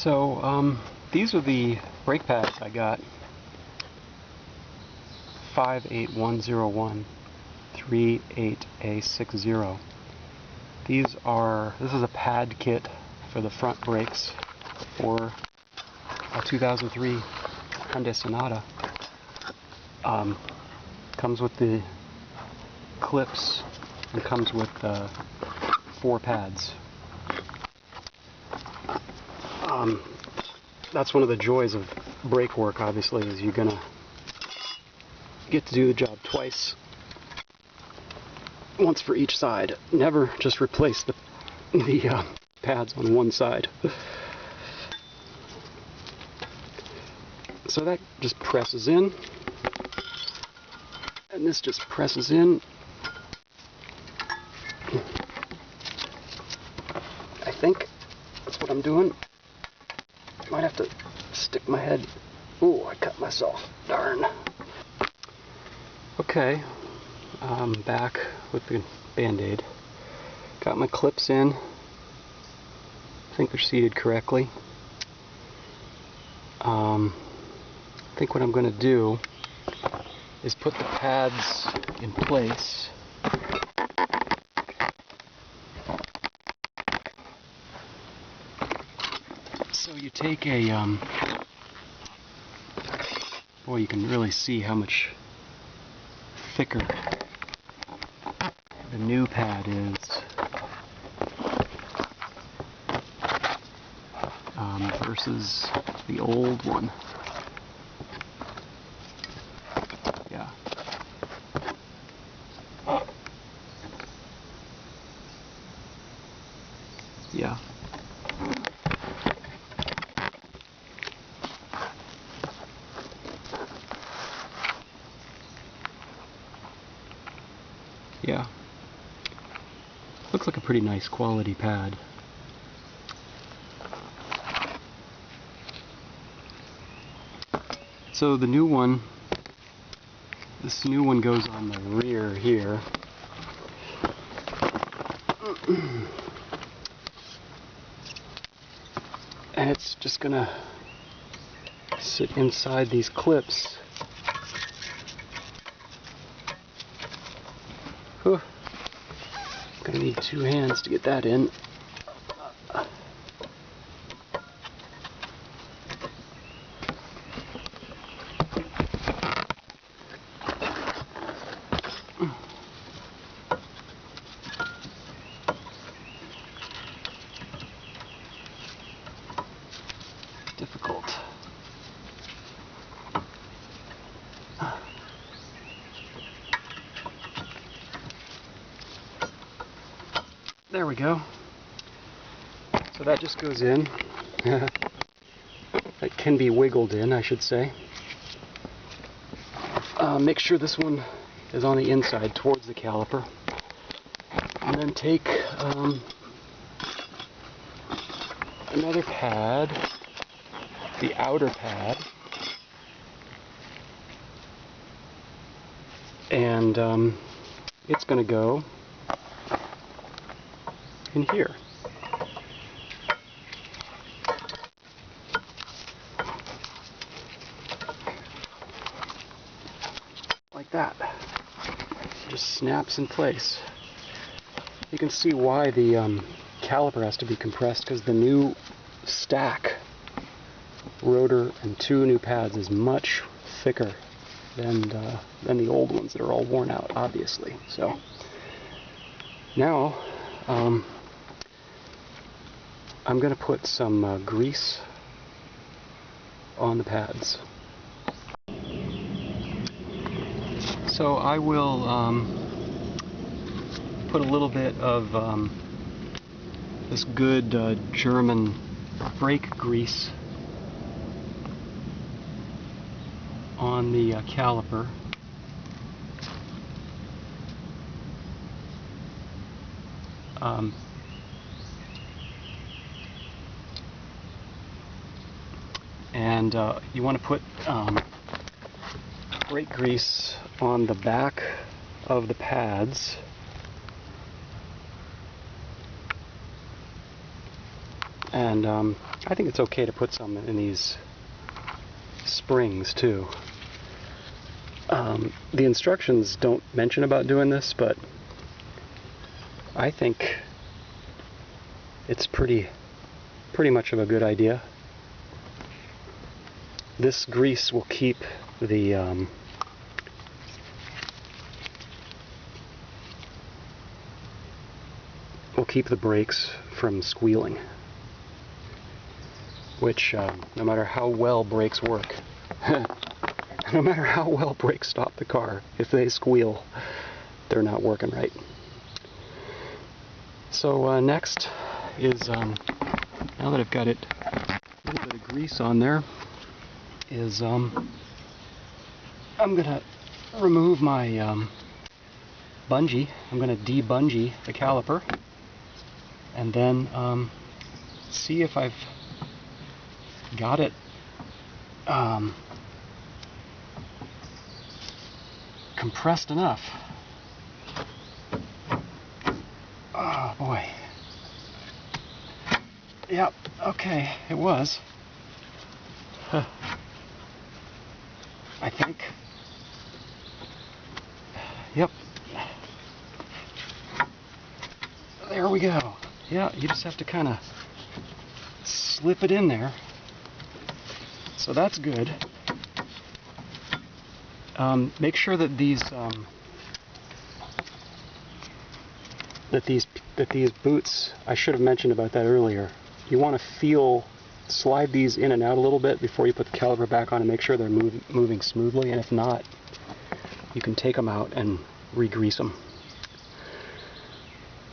So these are the brake pads I got. 58101 38A60. This is a pad kit for the front brakes for a 2003 Hyundai Sonata. Comes with the clips and comes with 4 pads. That's one of the joys of brake work, obviously, is you're gonna get to do the job twice. Once for each side. Never just replace the pads on one side. So that just presses in, and this just presses in. I think that's what I'm doing. Might have to stick my head. Ooh, I cut myself. Darn. Okay, I'm back with the Band-Aid. Got my clips in. I think they're seated correctly. I think what I'm going to do is put the pads in place. So you take a, boy, you can really see how much thicker the new pad is versus the old one. Yeah. Yeah. Yeah. Looks like a pretty nice quality pad. So the new one, this new one goes on the rear here. And it's just gonna sit inside these clips. Whew. Gonna need 2 hands to get that in. Difficult. There we go. So that just goes in. It can be wiggled in, I should say. Make sure this one is on the inside towards the caliper. And then take another pad, the outer pad, and it's going to go in here. Like that. Just snaps in place. You can see why the caliper has to be compressed, because the new stack rotor and 2 new pads is much thicker than the old ones that are all worn out, obviously. So now I'm going to put some grease on the pads. So I will put a little bit of this good German brake grease on the caliper. And you want to put brake grease on the back of the pads. And I think it's okay to put some in these springs too. The instructions don't mention about doing this, but I think it's pretty much of a good idea. This grease will keep the brakes from squealing, which no matter how well brakes work, no matter how well brakes stop the car, if they squeal, they're not working right. So next is, now that I've got it, a little bit of grease on there, is I'm gonna remove my bungee. I'm gonna de-bungee the caliper, and then see if I've got it compressed enough. Oh boy. Yep, okay, it was. Huh. I think. Yep. There we go. Yeah, you just have to kind of slip it in there. So that's good. Make sure that these boots, I should have mentioned about that earlier. You want to slide these in and out a little bit before you put the caliper back on and make sure they're moving smoothly, and if not, you can take them out and re-grease them.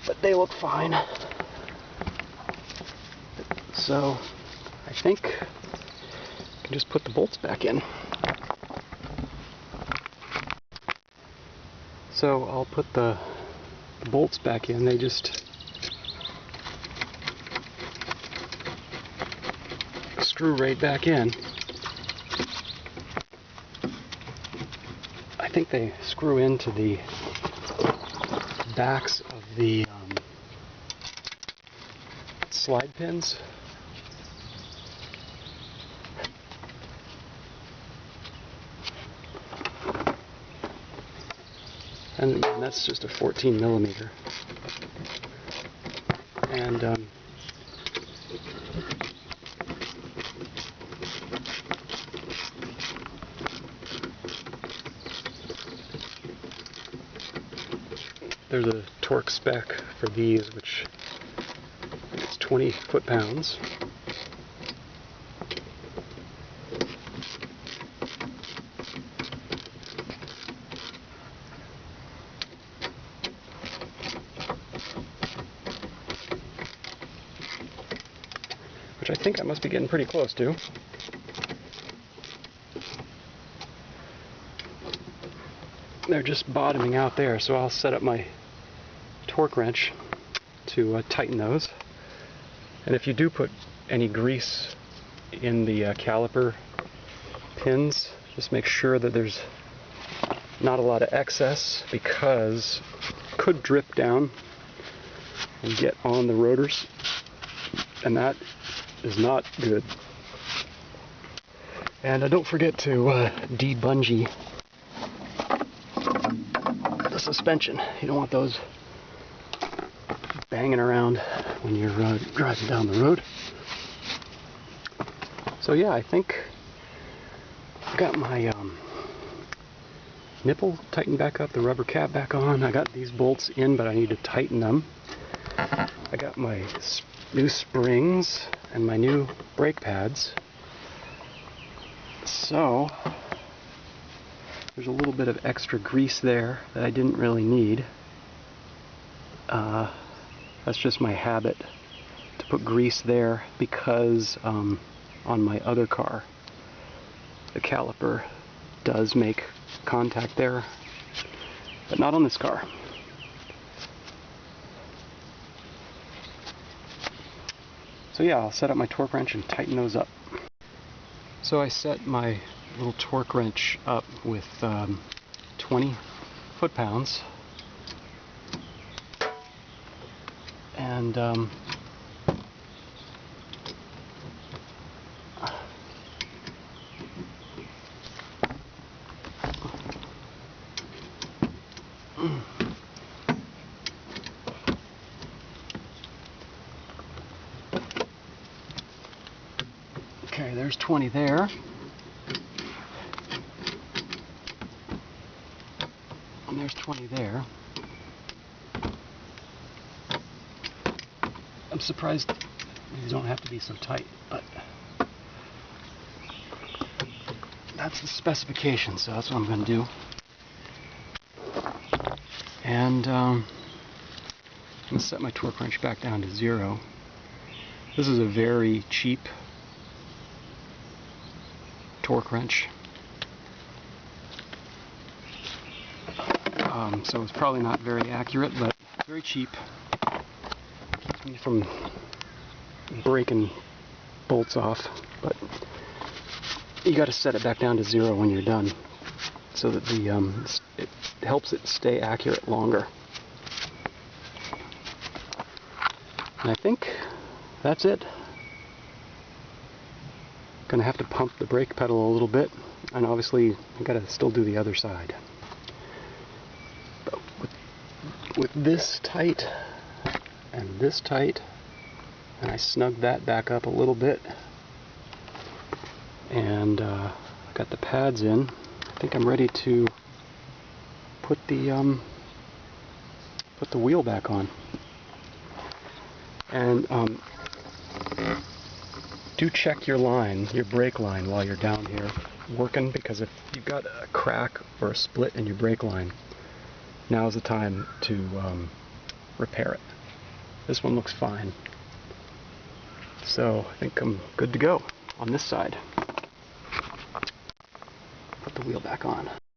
But they look fine. So I think I can just put the bolts back in. So I'll put the bolts back in. They just screw right back in. I think they screw into the backs of the slide pins. And that's just a 14 millimeter. And there's a torque spec for these, which is 20 foot-pounds. Which I think I must be getting pretty close to. They're just bottoming out there, so I'll set up my torque wrench to tighten those. And if you do put any grease in the caliper pins, just make sure that there's not a lot of excess, because it could drip down and get on the rotors, and that is not good. And don't forget to de-bungee the suspension. You don't want those banging around when you're driving down the road. So yeah, I think I got my nipple tightened back up, the rubber cap back on. I got these bolts in, but I need to tighten them. I got my new springs and my new brake pads. So there's a little bit of extra grease there that I didn't really need. That's just my habit to put grease there, because on my other car the caliper does make contact there, but not on this car. So yeah, I'll set up my torque wrench and tighten those up. So I set my little torque wrench up with 20 foot-pounds, and Okay, there's 20 there. And there's 20 there. I'm surprised these don't have to be so tight, but that's the specification, so that's what I'm going to do. And I'm going to set my torque wrench back down to 0. This is a very cheap torque wrench. So it's probably not very accurate, but very cheap. Keeps me from breaking bolts off, but you got to set it back down to 0 when you're done, so that it helps it stay accurate longer. And I think that's it. Gonna have to pump the brake pedal a little bit, and obviously I gotta still do the other side. But with this tight and this tight, and I snug that back up a little bit, and got the pads in, I think I'm ready to put the wheel back on. And do check your line, your brake line, while you're down here working, because if you've got a crack or a split in your brake line, now's the time to repair it. This one looks fine, so I think I'm good to go on this side. Put the wheel back on.